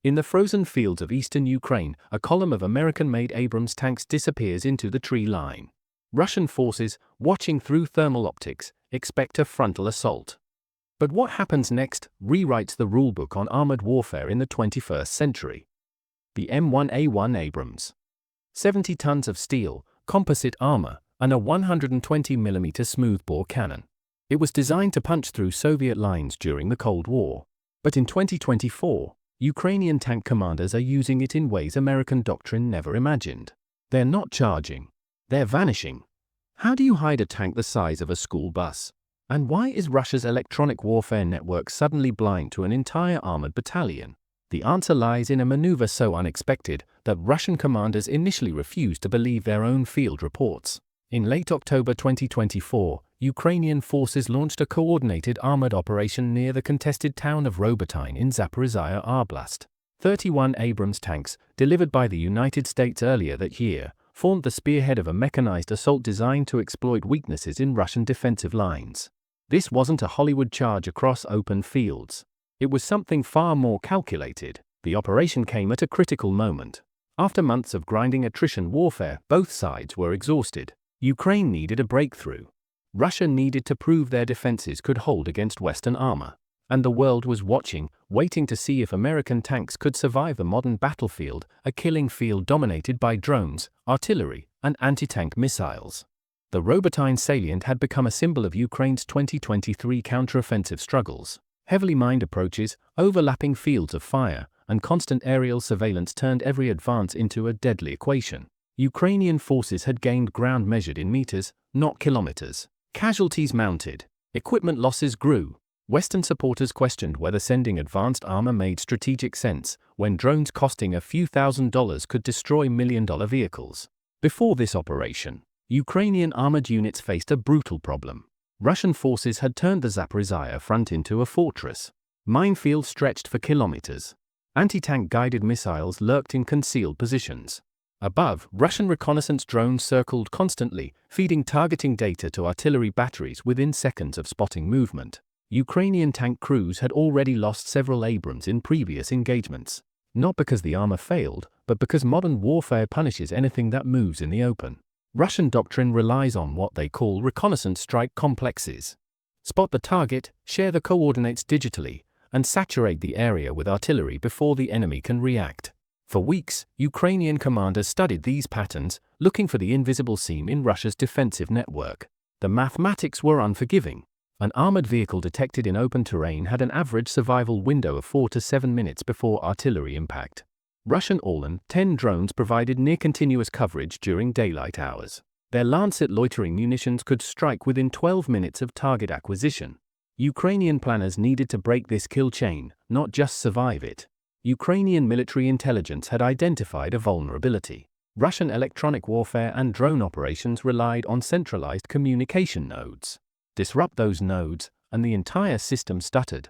In the frozen fields of eastern Ukraine, a column of American-made Abrams tanks disappears into the tree line. Russian forces, watching through thermal optics, expect a frontal assault. But what happens next rewrites the rulebook on armored warfare in the 21st century. The M1A1 Abrams. 70 tons of steel, composite armor, and a 120mm smoothbore cannon. It was designed to punch through Soviet lines during the Cold War. But in 2024, Ukrainian tank commanders are using it in ways American doctrine never imagined. They're not charging. They're vanishing. How do you hide a tank the size of a school bus? And why is Russia's electronic warfare network suddenly blind to an entire armored battalion? The answer lies in a maneuver so unexpected that Russian commanders initially refused to believe their own field reports. In late October 2024, Ukrainian forces launched a coordinated armored operation near the contested town of Robotyne in Zaporizhzhia Oblast. 31 Abrams tanks, delivered by the United States earlier that year, formed the spearhead of a mechanized assault designed to exploit weaknesses in Russian defensive lines. This wasn't a Hollywood charge across open fields. It was something far more calculated. The operation came at a critical moment. After months of grinding attrition warfare, both sides were exhausted. Ukraine needed a breakthrough. Russia needed to prove their defenses could hold against Western armor. And the world was watching, waiting to see if American tanks could survive the modern battlefield, a killing field dominated by drones, artillery, and anti-tank missiles. The Robotyne salient had become a symbol of Ukraine's 2023 counteroffensive struggles. Heavily mined approaches, overlapping fields of fire, and constant aerial surveillance turned every advance into a deadly equation. Ukrainian forces had gained ground measured in meters, not kilometers. Casualties mounted. Equipment losses grew. Western supporters questioned whether sending advanced armor made strategic sense, when drones costing a few $1,000s could destroy million-dollar vehicles. Before this operation, Ukrainian armored units faced a brutal problem. Russian forces had turned the Zaporizhzhia front into a fortress. Minefields stretched for kilometers. Anti-tank guided missiles lurked in concealed positions. Above, Russian reconnaissance drones circled constantly, feeding targeting data to artillery batteries within seconds of spotting movement. Ukrainian tank crews had already lost several Abrams in previous engagements. Not because the armor failed, but because modern warfare punishes anything that moves in the open. Russian doctrine relies on what they call reconnaissance-strike complexes. Spot the target, share the coordinates digitally, and saturate the area with artillery before the enemy can react. For weeks, Ukrainian commanders studied these patterns, looking for the invisible seam in Russia's defensive network. The mathematics were unforgiving. An armored vehicle detected in open terrain had an average survival window of 4 to 7 minutes before artillery impact. Russian Orlan 10 drones provided near-continuous coverage during daylight hours. Their Lancet loitering munitions could strike within 12 minutes of target acquisition. Ukrainian planners needed to break this kill chain, not just survive it. Ukrainian military intelligence had identified a vulnerability. Russian electronic warfare and drone operations relied on centralized communication nodes. Disrupt those nodes, and the entire system stuttered.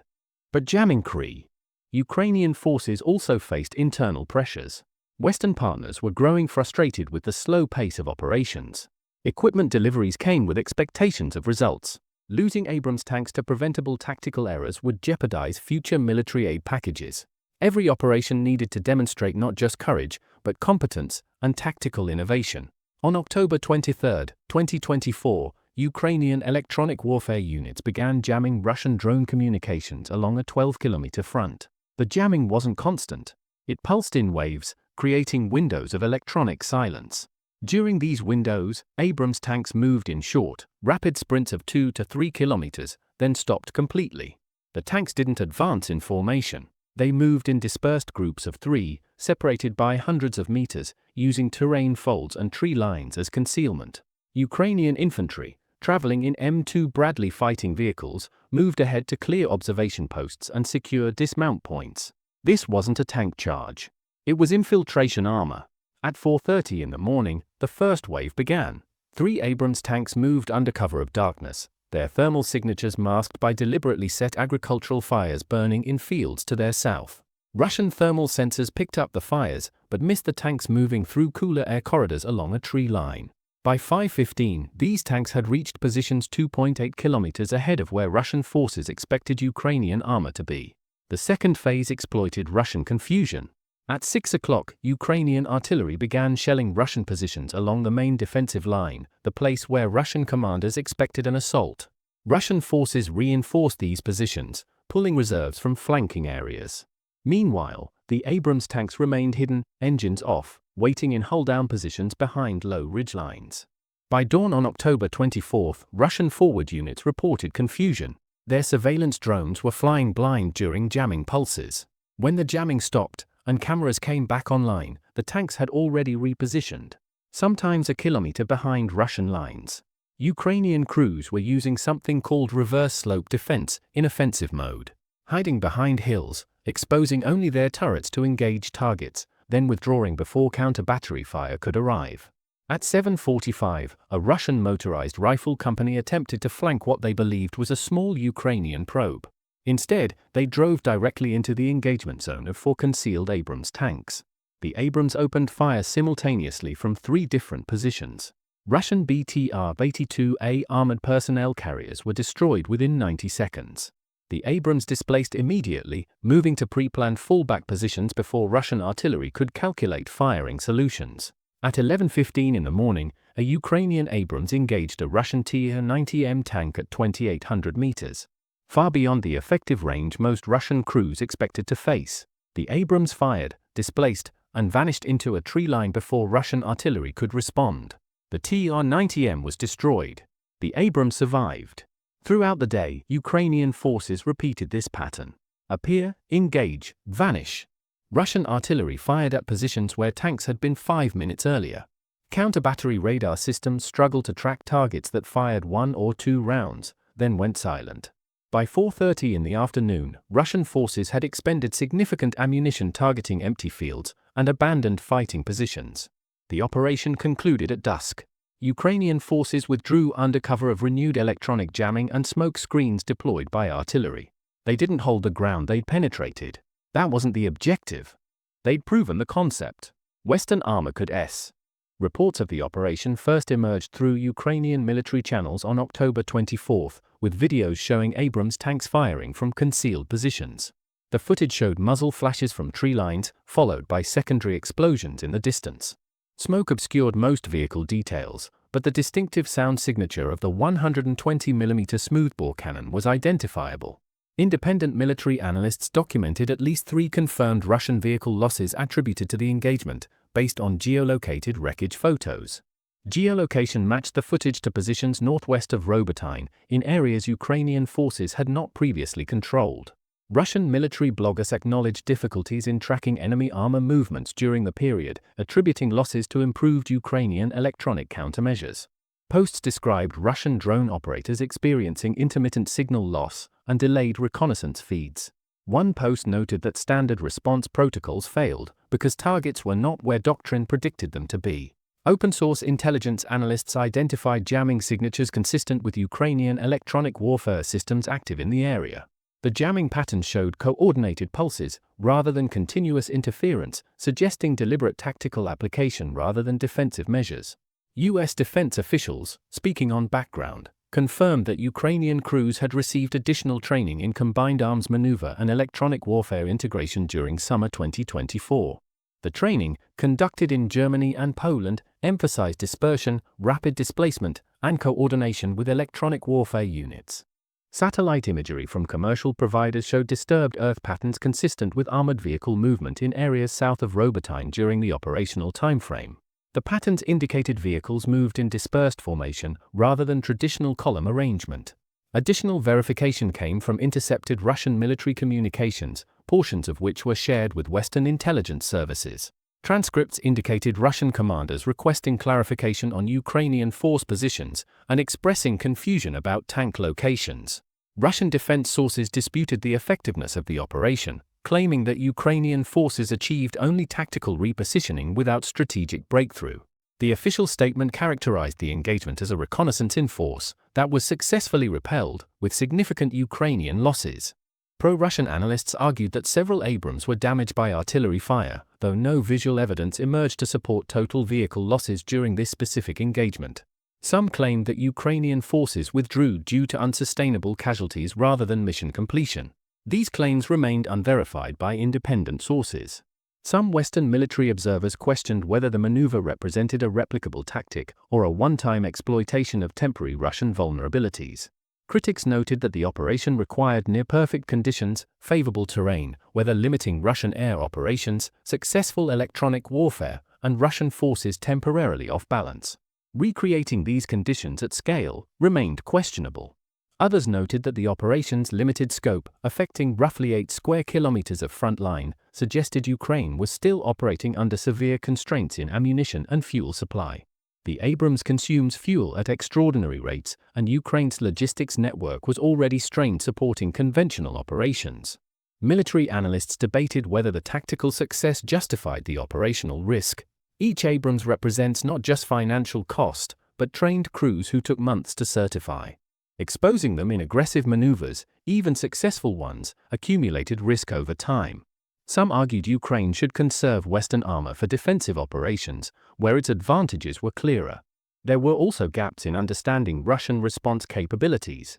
But jamming Cree. Ukrainian forces also faced internal pressures. Western partners were growing frustrated with the slow pace of operations. Equipment deliveries came with expectations of results. Losing Abrams tanks to preventable tactical errors would jeopardize future military aid packages. Every operation needed to demonstrate not just courage, but competence and tactical innovation. On October 23, 2024, Ukrainian electronic warfare units began jamming Russian drone communications along a 12-kilometer front. The jamming wasn't constant. It pulsed in waves, creating windows of electronic silence. During these windows, Abrams tanks moved in short, rapid sprints of 2 to 3 kilometers, then stopped completely. The tanks didn't advance in formation. They moved in dispersed groups of 3, separated by hundreds of meters, using terrain folds and tree lines as concealment. Ukrainian infantry, traveling in M2 Bradley fighting vehicles, moved ahead to clear observation posts and secure dismount points. This wasn't a tank charge. It was infiltration armor. At 4:30 in the morning, the first wave began. 3 Abrams tanks moved under cover of darkness, their thermal signatures masked by deliberately set agricultural fires burning in fields to their south. Russian thermal sensors picked up the fires, but missed the tanks moving through cooler air corridors along a tree line. By 5:15, these tanks had reached positions 2.8 kilometers ahead of where Russian forces expected Ukrainian armor to be. The second phase exploited Russian confusion. At 6 o'clock, Ukrainian artillery began shelling Russian positions along the main defensive line, the place where Russian commanders expected an assault. Russian forces reinforced these positions, pulling reserves from flanking areas. Meanwhile, the Abrams tanks remained hidden, engines off, waiting in hull-down positions behind low ridgelines. By dawn on October 24, Russian forward units reported confusion. Their surveillance drones were flying blind during jamming pulses. When the jamming stopped, and cameras came back online, the tanks had already repositioned, sometimes a kilometer behind Russian lines. Ukrainian crews were using something called reverse slope defense in offensive mode, hiding behind hills, exposing only their turrets to engage targets, then withdrawing before counter-battery fire could arrive. At 7:45, a Russian motorized rifle company attempted to flank what they believed was a small Ukrainian probe. Instead, they drove directly into the engagement zone of 4 concealed Abrams tanks. The Abrams opened fire simultaneously from 3 different positions. Russian BTR-82A armored personnel carriers were destroyed within 90 seconds. The Abrams displaced immediately, moving to pre-planned fallback positions before Russian artillery could calculate firing solutions. At 11:15 in the morning, a Ukrainian Abrams engaged a Russian TR-90M tank at 2,800 meters. Far beyond the effective range most Russian crews expected to face. The Abrams fired, displaced, and vanished into a tree line before Russian artillery could respond. The TR-90M was destroyed. The Abrams survived. Throughout the day, Ukrainian forces repeated this pattern. Appear, engage, vanish. Russian artillery fired at positions where tanks had been 5 minutes earlier. Counter-battery radar systems struggled to track targets that fired 1 or 2 rounds, then went silent. By 4:30 in the afternoon, Russian forces had expended significant ammunition targeting empty fields and abandoned fighting positions. The operation concluded at dusk. Ukrainian forces withdrew under cover of renewed electronic jamming and smoke screens deployed by artillery. They didn't hold the ground they'd penetrated. That wasn't the objective. They'd proven the concept. Western armor could s. Reports of the operation first emerged through Ukrainian military channels on October 24, with videos showing Abrams tanks firing from concealed positions. The footage showed muzzle flashes from tree lines, followed by secondary explosions in the distance. Smoke obscured most vehicle details, but the distinctive sound signature of the 120mm smoothbore cannon was identifiable. Independent military analysts documented at least 3 confirmed Russian vehicle losses attributed to the engagement, based on geolocated wreckage photos. Geolocation matched the footage to positions northwest of Robotyne, in areas Ukrainian forces had not previously controlled. Russian military bloggers acknowledged difficulties in tracking enemy armor movements during the period, attributing losses to improved Ukrainian electronic countermeasures. Posts described Russian drone operators experiencing intermittent signal loss and delayed reconnaissance feeds. One post noted that standard response protocols failed because targets were not where doctrine predicted them to be. Open-source intelligence analysts identified jamming signatures consistent with Ukrainian electronic warfare systems active in the area. The jamming pattern showed coordinated pulses, rather than continuous interference, suggesting deliberate tactical application rather than defensive measures. U.S. defense officials, speaking on background, confirmed that Ukrainian crews had received additional training in combined arms maneuver and electronic warfare integration during summer 2024. The training, conducted in Germany and Poland, emphasized dispersion, rapid displacement, and coordination with electronic warfare units. Satellite imagery from commercial providers showed disturbed Earth patterns consistent with armored vehicle movement in areas south of Robotyne during the operational timeframe. The patterns indicated vehicles moved in dispersed formation rather than traditional column arrangement. Additional verification came from intercepted Russian military communications, portions of which were shared with Western intelligence services. Transcripts indicated Russian commanders requesting clarification on Ukrainian force positions and expressing confusion about tank locations. Russian defense sources disputed the effectiveness of the operation, claiming that Ukrainian forces achieved only tactical repositioning without strategic breakthrough. The official statement characterized the engagement as a reconnaissance in force that was successfully repelled, with significant Ukrainian losses. Pro-Russian analysts argued that several Abrams were damaged by artillery fire, though no visual evidence emerged to support total vehicle losses during this specific engagement. Some claimed that Ukrainian forces withdrew due to unsustainable casualties rather than mission completion. These claims remained unverified by independent sources. Some Western military observers questioned whether the maneuver represented a replicable tactic or a one-time exploitation of temporary Russian vulnerabilities. Critics noted that the operation required near-perfect conditions, favorable terrain, weather limiting Russian air operations, successful electronic warfare, and Russian forces temporarily off balance. Recreating these conditions at scale remained questionable. Others noted that the operation's limited scope, affecting roughly 8 square kilometers of front line, suggested Ukraine was still operating under severe constraints in ammunition and fuel supply. The Abrams consumes fuel at extraordinary rates, and Ukraine's logistics network was already strained supporting conventional operations. Military analysts debated whether the tactical success justified the operational risk. Each Abrams represents not just financial cost, but trained crews who took months to certify. Exposing them in aggressive maneuvers, even successful ones, accumulated risk over time. Some argued Ukraine should conserve Western armor for defensive operations, where its advantages were clearer. There were also gaps in understanding Russian response capabilities.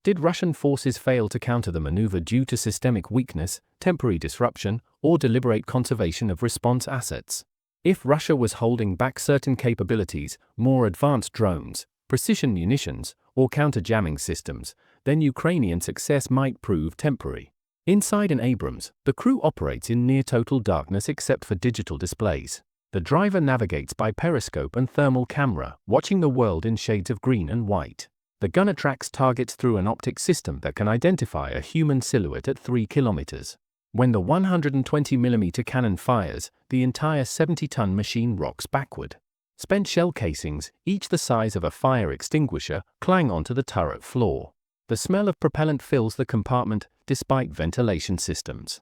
Did Russian forces fail to counter the maneuver due to systemic weakness, temporary disruption, or deliberate conservation of response assets? If Russia was holding back certain capabilities, more advanced drones, precision munitions, or counter-jamming systems, then Ukrainian success might prove temporary. Inside an Abrams, the crew operates in near-total darkness except for digital displays. The driver navigates by periscope and thermal camera, watching the world in shades of green and white. The gunner tracks targets through an optic system that can identify a human silhouette at 3 kilometers. When the 120mm cannon fires, the entire 70-ton machine rocks backward. Spent shell casings, each the size of a fire extinguisher, clang onto the turret floor. The smell of propellant fills the compartment, despite ventilation systems.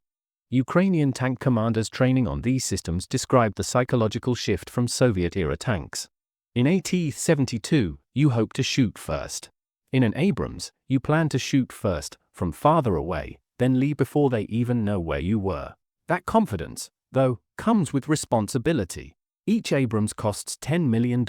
Ukrainian tank commanders training on these systems described the psychological shift from Soviet-era tanks. In AT-72, you hope to shoot first. In an Abrams, you plan to shoot first, from farther away, then leave before they even know where you were. That confidence, though, comes with responsibility. Each Abrams costs $10 million.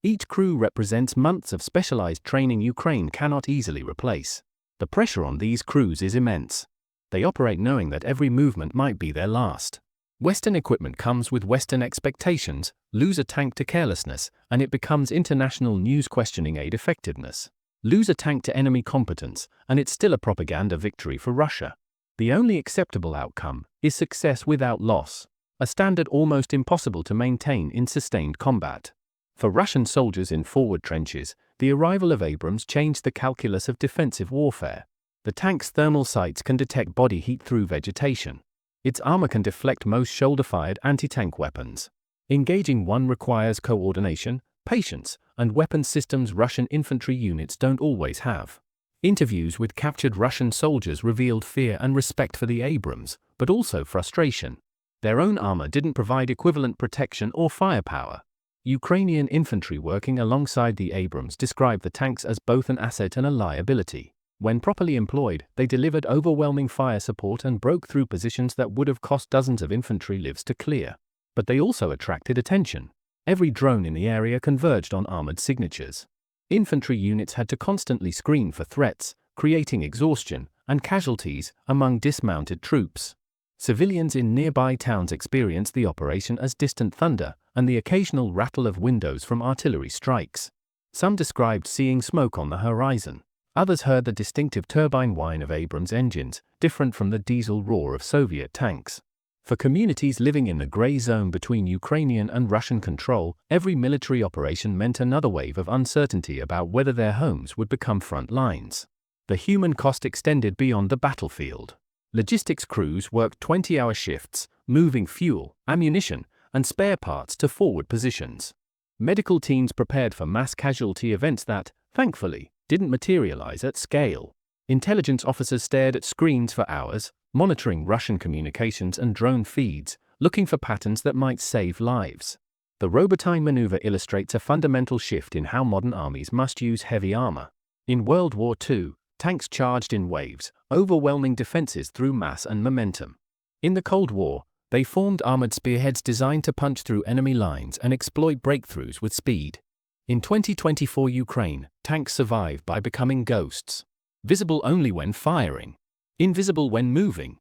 Each crew represents months of specialized training Ukraine cannot easily replace. The pressure on these crews is immense. They operate knowing that every movement might be their last. Western equipment comes with Western expectations. Lose a tank to carelessness, and it becomes international news questioning aid effectiveness. Lose a tank to enemy competence, and it's still a propaganda victory for Russia. The only acceptable outcome is success without loss, a standard almost impossible to maintain in sustained combat. For Russian soldiers in forward trenches, the arrival of Abrams changed the calculus of defensive warfare. The tank's thermal sights can detect body heat through vegetation. Its armor can deflect most shoulder-fired anti-tank weapons. Engaging one requires coordination, patience, and weapon systems Russian infantry units don't always have. Interviews with captured Russian soldiers revealed fear and respect for the Abrams, but also frustration. Their own armor didn't provide equivalent protection or firepower. Ukrainian infantry working alongside the Abrams described the tanks as both an asset and a liability. When properly employed, they delivered overwhelming fire support and broke through positions that would have cost dozens of infantry lives to clear. But they also attracted attention. Every drone in the area converged on armored signatures. Infantry units had to constantly screen for threats, creating exhaustion and casualties among dismounted troops. Civilians in nearby towns experienced the operation as distant thunder and the occasional rattle of windows from artillery strikes. Some described seeing smoke on the horizon. Others heard the distinctive turbine whine of Abrams engines, different from the diesel roar of Soviet tanks. For communities living in the gray zone between Ukrainian and Russian control, every military operation meant another wave of uncertainty about whether their homes would become front lines. The human cost extended beyond the battlefield. Logistics crews worked 20-hour shifts, moving fuel, ammunition, and spare parts to forward positions. Medical teams prepared for mass casualty events that, thankfully, didn't materialize at scale. Intelligence officers stared at screens for hours, monitoring Russian communications and drone feeds, looking for patterns that might save lives. The Robotyne maneuver illustrates a fundamental shift in how modern armies must use heavy armor. In World War II, tanks charged in waves, overwhelming defenses through mass and momentum. In the Cold War, they formed armored spearheads designed to punch through enemy lines and exploit breakthroughs with speed. In 2024 Ukraine, tanks survive by becoming ghosts, visible only when firing. Invisible when moving.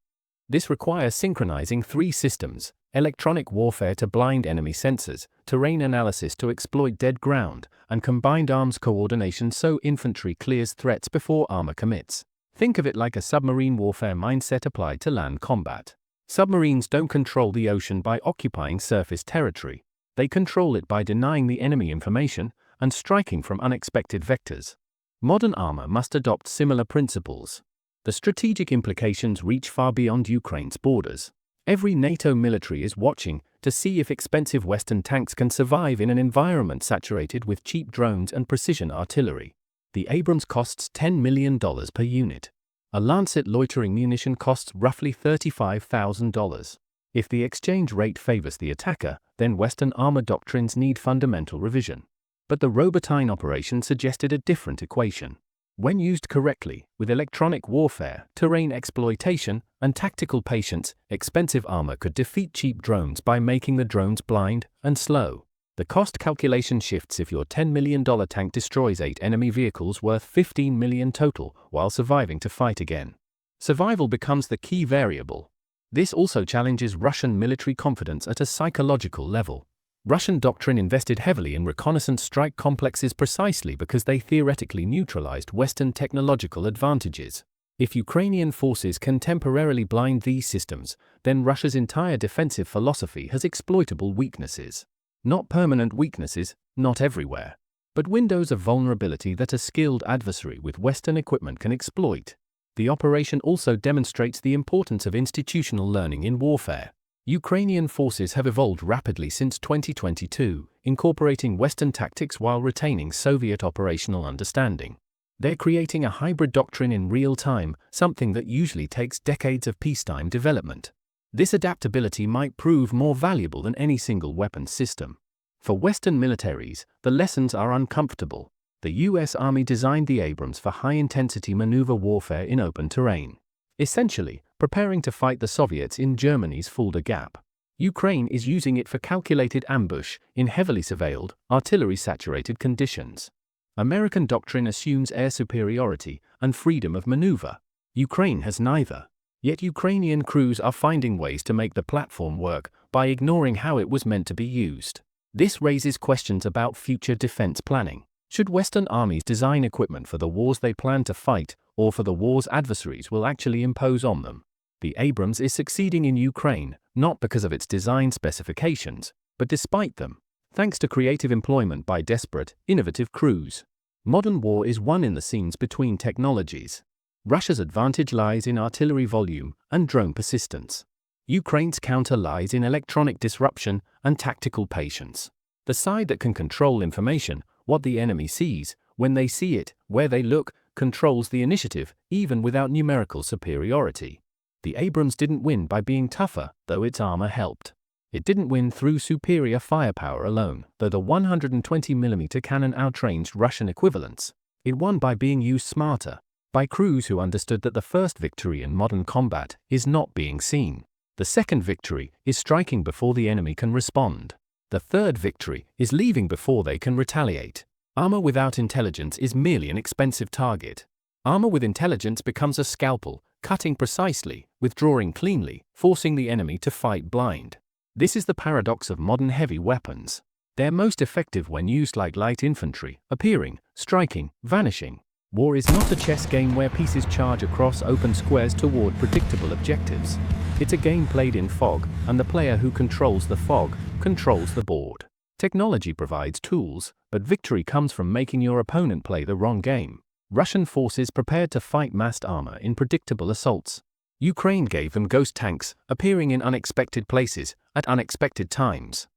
This requires synchronizing three systems: electronic warfare to blind enemy sensors, terrain analysis to exploit dead ground, and combined arms coordination so infantry clears threats before armor commits. Think of it like a submarine warfare mindset applied to land combat. Submarines don't control the ocean by occupying surface territory. They control it by denying the enemy information and striking from unexpected vectors. Modern armor must adopt similar principles. The strategic implications reach far beyond Ukraine's borders. Every NATO military is watching to see if expensive Western tanks can survive in an environment saturated with cheap drones and precision artillery. The Abrams costs $10 million per unit. A Lancet loitering munition costs roughly $35,000. If the exchange rate favors the attacker, then Western armor doctrines need fundamental revision. But the Robotyne operation suggested a different equation. When used correctly, with electronic warfare, terrain exploitation, and tactical patience, expensive armor could defeat cheap drones by making the drones blind and slow. The cost calculation shifts if your $10 million tank destroys 8 enemy vehicles worth $15 million total while surviving to fight again. Survival becomes the key variable. This also challenges Russian military confidence at a psychological level. Russian doctrine invested heavily in reconnaissance-strike complexes precisely because they theoretically neutralized Western technological advantages. If Ukrainian forces can temporarily blind these systems, then Russia's entire defensive philosophy has exploitable weaknesses. Not permanent weaknesses, not everywhere, but windows of vulnerability that a skilled adversary with Western equipment can exploit. The operation also demonstrates the importance of institutional learning in warfare. Ukrainian forces have evolved rapidly since 2022, incorporating Western tactics while retaining Soviet operational understanding. They're creating a hybrid doctrine in real time, something that usually takes decades of peacetime development. This adaptability might prove more valuable than any single weapons system. For Western militaries, the lessons are uncomfortable. The US Army designed the Abrams for high-intensity maneuver warfare in open terrain, essentially preparing to fight the Soviets in Germany's Fulda Gap. Ukraine is using it for calculated ambush in heavily surveilled, artillery-saturated conditions. American doctrine assumes air superiority and freedom of maneuver. Ukraine has neither. Yet Ukrainian crews are finding ways to make the platform work by ignoring how it was meant to be used. This raises questions about future defense planning. Should Western armies design equipment for the wars they plan to fight, or for the wars adversaries will actually impose on them? The Abrams is succeeding in Ukraine, not because of its design specifications, but despite them, thanks to creative employment by desperate, innovative crews. Modern war is won in the scenes between technologies. Russia's advantage lies in artillery volume and drone persistence. Ukraine's counter lies in electronic disruption and tactical patience. The side that can control information, what the enemy sees, when they see it, where they look, controls the initiative, even without numerical superiority. The Abrams didn't win by being tougher, though its armor helped. It didn't win through superior firepower alone, though the 120mm cannon outranged Russian equivalents. It won by being used smarter, by crews who understood that the first victory in modern combat is not being seen. The second victory is striking before the enemy can respond. The third victory is leaving before they can retaliate. Armor without intelligence is merely an expensive target. Armor with intelligence becomes a scalpel, cutting precisely, withdrawing cleanly, forcing the enemy to fight blind. This is the paradox of modern heavy weapons. They're most effective when used like light infantry, appearing, striking, vanishing. War is not a chess game where pieces charge across open squares toward predictable objectives. It's a game played in fog, and the player who controls the fog controls the board. Technology provides tools, but victory comes from making your opponent play the wrong game. Russian forces prepared to fight massed armor in predictable assaults. Ukraine gave them ghost tanks, appearing in unexpected places, at unexpected times.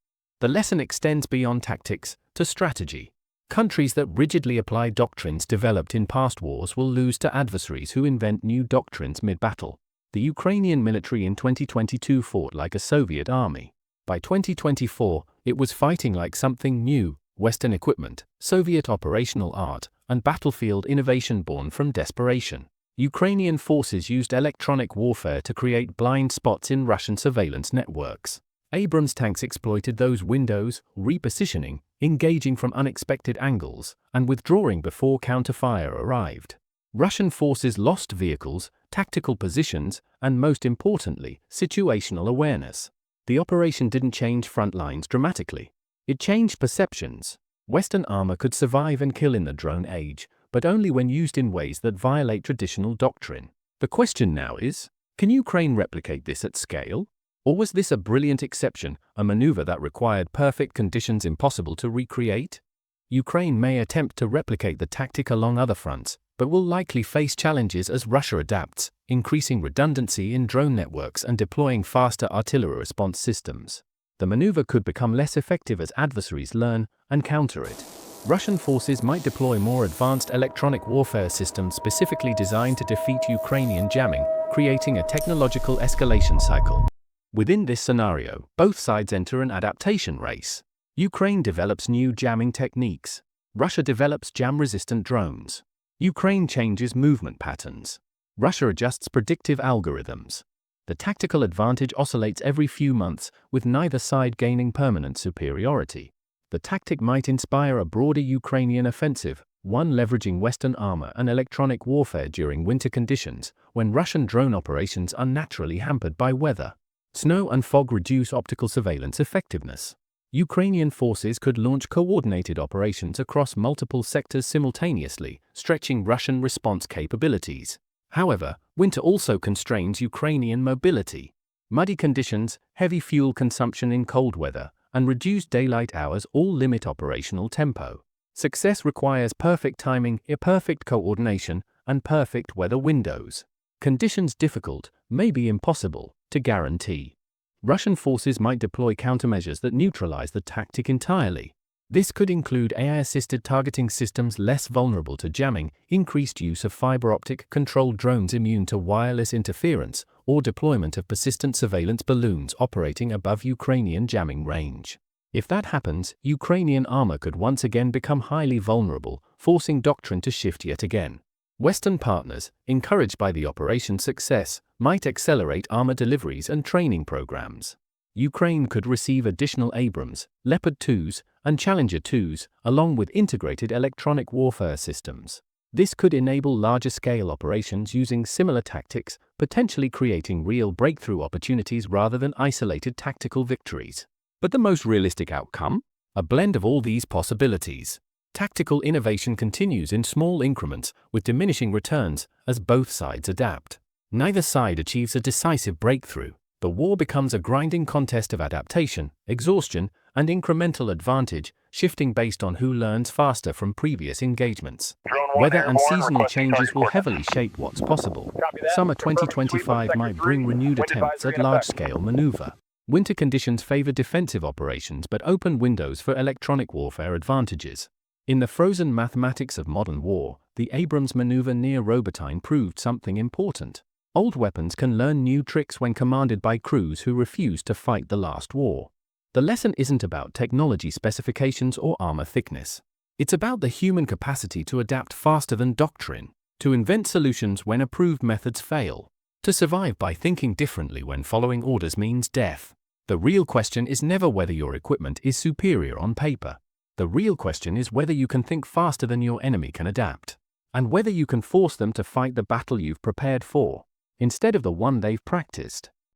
The lesson extends beyond tactics to strategy. Countries that rigidly apply doctrines developed in past wars will lose to adversaries who invent new doctrines mid-battle. The Ukrainian military in 2022 fought like a Soviet army. By 2024, it was fighting like something new: Western equipment, Soviet operational art, and battlefield innovation born from desperation. Ukrainian forces used electronic warfare to create blind spots in Russian surveillance networks. Abrams tanks exploited those windows, repositioning, engaging from unexpected angles, and withdrawing before counterfire arrived. Russian forces lost vehicles, tactical positions, and most importantly, situational awareness. The operation didn't change front lines dramatically. It changed perceptions. Western armor could survive and kill in the drone age, but only when used in ways that violate traditional doctrine. The question now is, can Ukraine replicate this at scale? Or was this a brilliant exception, a maneuver that required perfect conditions impossible to recreate? Ukraine may attempt to replicate the tactic along other fronts, but will likely face challenges as Russia adapts, increasing redundancy in drone networks and deploying faster artillery response systems. The maneuver could become less effective as adversaries learn and counter it. Russian forces might deploy more advanced electronic warfare systems specifically designed to defeat Ukrainian jamming, creating a technological escalation cycle. Within this scenario, both sides enter an adaptation race. Ukraine develops new jamming techniques. Russia develops jam-resistant drones. Ukraine changes movement patterns. Russia adjusts predictive algorithms. The tactical advantage oscillates every few months, with neither side gaining permanent superiority. The tactic might inspire a broader Ukrainian offensive, one leveraging Western armor and electronic warfare during winter conditions, when Russian drone operations are naturally hampered by weather. Snow and fog reduce optical surveillance effectiveness. Ukrainian forces could launch coordinated operations across multiple sectors simultaneously, stretching Russian response capabilities. However, winter also constrains Ukrainian mobility. Muddy conditions, heavy fuel consumption in cold weather, and reduced daylight hours all limit operational tempo. Success requires perfect timing, perfect coordination, and perfect weather windows. Conditions difficult, maybe impossible, to guarantee. Russian forces might deploy countermeasures that neutralize the tactic entirely. This could include AI-assisted targeting systems less vulnerable to jamming, increased use of fiber-optic-controlled drones immune to wireless interference, or deployment of persistent surveillance balloons operating above Ukrainian jamming range. If that happens, Ukrainian armor could once again become highly vulnerable, forcing doctrine to shift yet again. Western partners, encouraged by the operation's success, might accelerate armor deliveries and training programs. Ukraine could receive additional Abrams, Leopard 2s, and Challenger 2s, along with integrated electronic warfare systems. This could enable larger-scale operations using similar tactics, potentially creating real breakthrough opportunities rather than isolated tactical victories. But the most realistic outcome? A blend of all these possibilities. Tactical innovation continues in small increments, with diminishing returns, as both sides adapt. Neither side achieves a decisive breakthrough. The war becomes a grinding contest of adaptation, exhaustion, and incremental advantage, shifting based on who learns faster from previous engagements. Weather and seasonal changes will heavily shape what's possible. Summer 2025 might bring renewed attempts at large-scale maneuver. Winter conditions favor defensive operations but open windows for electronic warfare advantages. In the frozen mathematics of modern war, the Abrams maneuver near Robotyne proved something important. Old weapons can learn new tricks when commanded by crews who refuse to fight the last war. The lesson isn't about technology specifications or armor thickness. It's about the human capacity to adapt faster than doctrine, to invent solutions when approved methods fail, to survive by thinking differently when following orders means death. The real question is never whether your equipment is superior on paper. The real question is whether you can think faster than your enemy can adapt, and whether you can force them to fight the battle you've prepared for, instead of the one they've practiced.